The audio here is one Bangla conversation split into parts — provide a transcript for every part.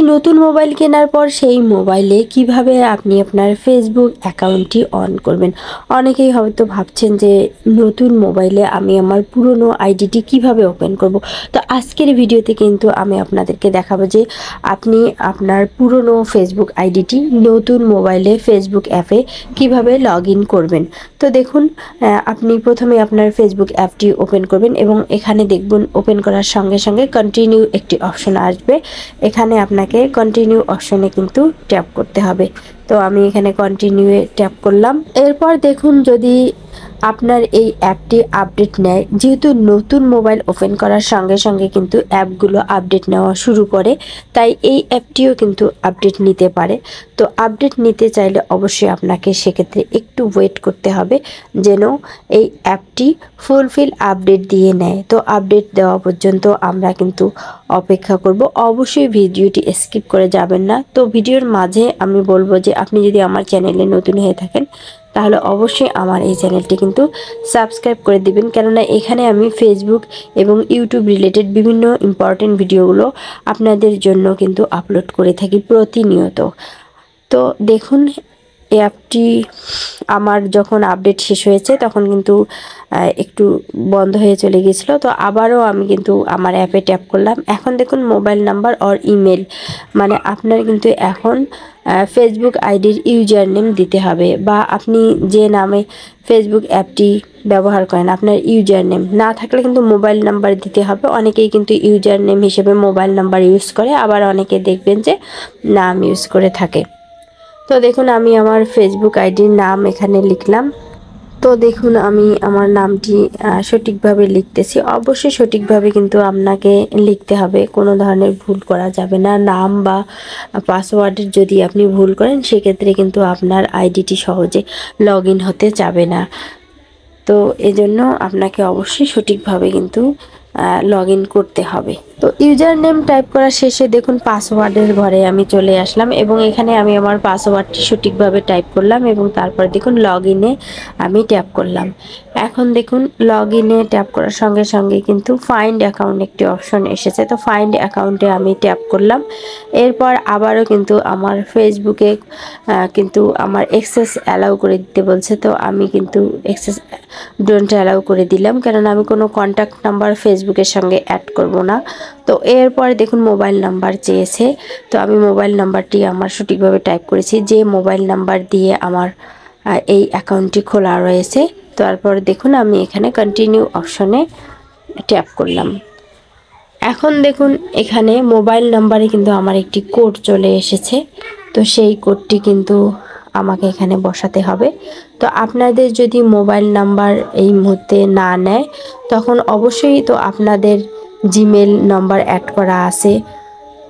নতুন মোবাইল কেনার পর সেই মোবাইলে কিভাবে আপনি আপনার ফেসবুক অ্যাকাউন্টটি অন করবেন। অনেকেই হয়তো ভাবছেন যে নতুন মোবাইলে আমি আমার পুরনো আইডিটি কিভাবে ওপেন করব। তো আজকের ভিডিওতে কিন্তু আমি আপনাদেরকে দেখাবো যে আপনি আপনার পুরনো ফেসবুক আইডিটি নতুন মোবাইলে ফেসবুক অ্যাপে কিভাবে লগ ইন করবেন। তো দেখুন, আপনি প্রথমে আপনার ফেসবুক অ্যাপটি ওপেন করবেন এবং এখানে দেখবেন ওপেন করার সঙ্গে সঙ্গে কন্টিনিউ একটি অপশন আসবে। এখানে আপনাকে কন্টিনিউ অপশনে কিন্তু ট্যাপ করতে হবে। তো আমি এখানে কন্টিনিউয়ে ট্যাপ করলাম। এরপর দেখুন, যদি আপনার এই অ্যাপটি আপডেট নেয়, যেহেতু নতুন মোবাইল ওপেন করার সঙ্গে সঙ্গে কিন্তু অ্যাপগুলো আপডেট নেওয়া শুরু করে, তাই এই অ্যাপটিও কিন্তু আপডেট নিতে পারে। তো আপডেট নিতে চাইলে অবশ্যই আপনাকে সেক্ষেত্রে একটু ওয়েট করতে হবে যেন এই অ্যাপটি ফুলফিল আপডেট দিয়ে নেয়। তো আপডেট দেওয়া পর্যন্ত আমরা কিন্তু অপেক্ষা করব। অবশ্যই ভিডিওটি স্কিপ করে যাবেন না। তো ভিডিওর মাঝে আমি বলবো যে আপনি যদি আমার চ্যানেলে নতুন হয়ে থাকেন তাহলে অবশ্যই আমার এই চ্যানেলটি কিন্তু সাবস্ক্রাইব করে দিবেন, কেননা এখানে আমি ফেসবুক এবং ইউটিউব রিলেটেড বিভিন্ন ইম্পর্টেন্ট ভিডিওগুলো আপনাদের জন্য কিন্তু আপলোড করে থাকি প্রতিনিয়ত। তো দেখুন, অ্যাপটি আমার যখন আপডেট শেষ হয়েছে তখন কিন্তু একটু বন্ধ হয়ে চলে গেছিলো। তো আবারও আমি কিন্তু আমার অ্যাপে ট্যাপ করলাম। এখন দেখুন, মোবাইল নাম্বার অর ইমেল, মানে আপনার কিন্তু এখন ফেসবুক আইডির ইউজার নেম দিতে হবে, বা আপনি যে নামে ফেসবুক অ্যাপটি ব্যবহার করেন আপনার ইউজার নেম না থাকলে কিন্তু মোবাইল নাম্বার দিতে হবে। অনেকেই কিন্তু ইউজার নেম হিসেবে মোবাইল নাম্বার ইউজ করে, আবার অনেকে দেখবেন যে নাম ইউজ করে থাকে। তো দেখুন, আমি আমার ফেসবুক আইডির নাম এখানে লিখলাম। তো দেখুন, আমি আমার নামটি সঠিকভাবে লিখতেছি। অবশ্যই সঠিকভাবে কিন্তু আপনাকে লিখতে হবে, কোনো ধরনের ভুল করা যাবে না। নাম বা পাসওয়ার্ডের যদি আপনি ভুল করেন সেক্ষেত্রে কিন্তু আপনার আইডিটি সহজে লগ ইন হতে যাবে না। তো এজন্য আপনাকে অবশ্যই সঠিকভাবে কিন্তু লগ ইন করতে হবে। তো ইউজার নেম টাইপ করা শেষে দেখুন পাসওয়ার্ডের ঘরে আমি চলে আসলাম এবং এখানে আমি আমার পাসওয়ার্ডটি সঠিকভাবে টাইপ করলাম এবং তারপর দেখুন লগ ইনে আমি ট্যাপ করলাম। এখন দেখুন লগ ইনে ট্যাপ করার সঙ্গে সঙ্গে কিন্তু ফাইন্ড অ্যাকাউন্ট একটি অপশন এসেছে। তো ফাইন্ড অ্যাকাউন্টে আমি ট্যাপ করলাম। এরপর আবারও কিন্তু আমার ফেসবুকে কিন্তু আমার অ্যাক্সেস অ্যালাউ করে দিতে বলছে। তো আমি কিন্তু অ্যাক্সেস ডোন্ট অ্যালাউ করে দিলাম, কারণ আমি কোনো কন্ট্যাক্ট নাম্বার ফেসবুকের সঙ্গে অ্যাড করব না। তো এরপর দেখুন মোবাইল নাম্বার চেয়েছে। তো আমি মোবাইল নাম্বারটি আমার সঠিকভাবে টাইপ করেছি, যে মোবাইল নাম্বার দিয়ে আমার এই অ্যাকাউন্টটি খোলা রয়েছে। তারপর দেখুন আমি এখানে কন্টিনিউ অপশনে ট্যাপ করলাম। এখন দেখুন এখানে মোবাইল নাম্বারে কিন্তু আমার একটি কোড চলে এসেছে। তো সেই কোডটি কিন্তু আমাকে এখানে বসাতে হবে। তো আপনাদের যদি মোবাইল নাম্বার এই মুহূর্তে না নেয় তখন অবশ্যই তো আপনাদের জিমেল নাম্বার অ্যাড করা আছে,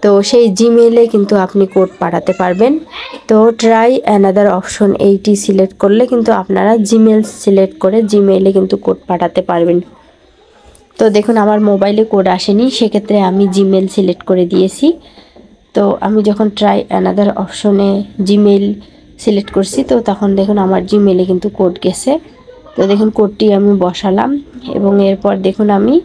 তো সেই জিমেলে কিন্তু আপনি কোড পাঠাতে পারবেন। তো ট্রাই অ্যানাদার অপশন এইটি সিলেক্ট করলে কিন্তু আপনারা জিমেল সিলেক্ট করে জিমেলে কিন্তু কোড পাঠাতে পারবেন। তো দেখুন আমার মোবাইলে কোড আসেনি, সেক্ষেত্রে আমি জিমেল সিলেক্ট করে দিয়েছি। তো আমি যখন ট্রাই অ্যানাদার অপশনে জিমেল সিলেক্ট করছি তো তখন দেখুন আমার জিমেলে কিন্তু কোড গেছে। তো দেখুন কোডটি আমি বসালাম এবং এরপর দেখুন আমি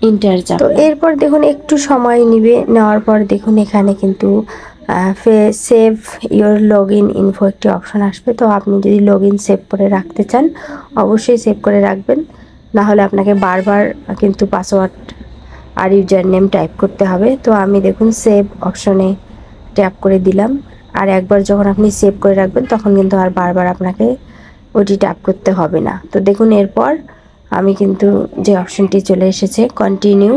ইন্টার যাব। তো এরপর দেখুন একটু সময় নেবে, নেওয়ার পর দেখুন এখানে কিন্তু save your log in info একটি অপশন আসবে। তো আপনি যদি লগ ইন সেভ করে রাখতে চান অবশ্যই সেভ করে রাখবেন, না হলে আপনাকে বারবার কিন্তু পাসওয়ার্ড আর ইউজার নেম টাইপ করতে হবে। তো আমি দেখুন সেভ অপশনে ট্যাপ করে দিলাম। আর একবার যখন আপনি সেভ করে রাখবেন তখন কিন্তু আর বারবার আপনাকে ওটি ট্যাপ করতে হবে না। তো দেখুন এরপর আমি কিন্তু যে অপশনটি চলে এসেছে কন্টিনিউ,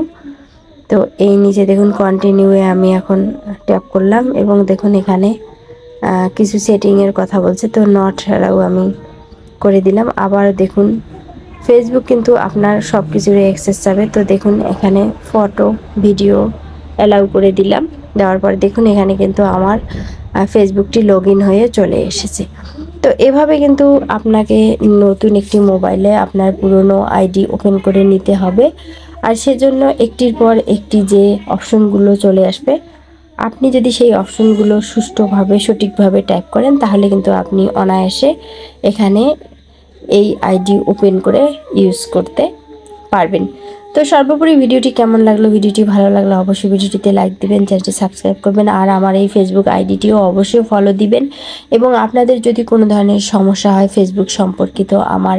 তো এই নিচে দেখুন কন্টিনিউয়ে আমি এখন ট্যাপ করলাম এবং দেখুন এখানে কিছু সেটিংয়ের কথা বলছে। তো নট অ্যালাউ আমি করে দিলাম। আবার দেখুন ফেসবুক কিন্তু আপনার সব কিছুরই অ্যাক্সেস যাবে। তো দেখুন এখানে ফটো ভিডিও অ্যালাউ করে দিলাম। দেওয়ার পর দেখুন এখানে কিন্তু আমার ফেসবুকটি লগ ইন হয়ে চলে এসেছে। তো এভাবে কিন্তু আপনাকে নতুন একটি মোবাইলে আপনার পুরনো আইডি ওপেন করে নিতে হবে। আর সেজন্য একটির পর একটি যে অপশনগুলো চলে আসবে, আপনি যদি সেই অপশনগুলো সুষ্ঠুভাবে সঠিকভাবে টাইপ করেন তাহলে কিন্তু আপনি অনায়াসে এখানে এই আইডি ওপেন করে ইউজ করতে পারবেন। তো তো সর্বোপরি ভিডিওটি কেমন লাগলো, ভিডিওটি ভালো লাগলে অবশ্যই ভিডিওটিতে লাইক দিবেন, চ্যানেলটি সাবস্ক্রাইব করবেন, আর আমার এই ফেসবুক আইডিটিও অবশ্যই ফলো দিবেন। এবং আপনাদের যদি কোনো ধরনের সমস্যা হয় ফেসবুক সম্পর্কিত, আমার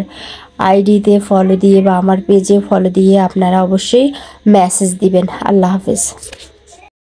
আইডিতে ফলো দিয়ে বা আমার পেজে ফলো দিয়ে আপনারা অবশ্যই মেসেজ দিবেন। আল্লাহ হাফেজ।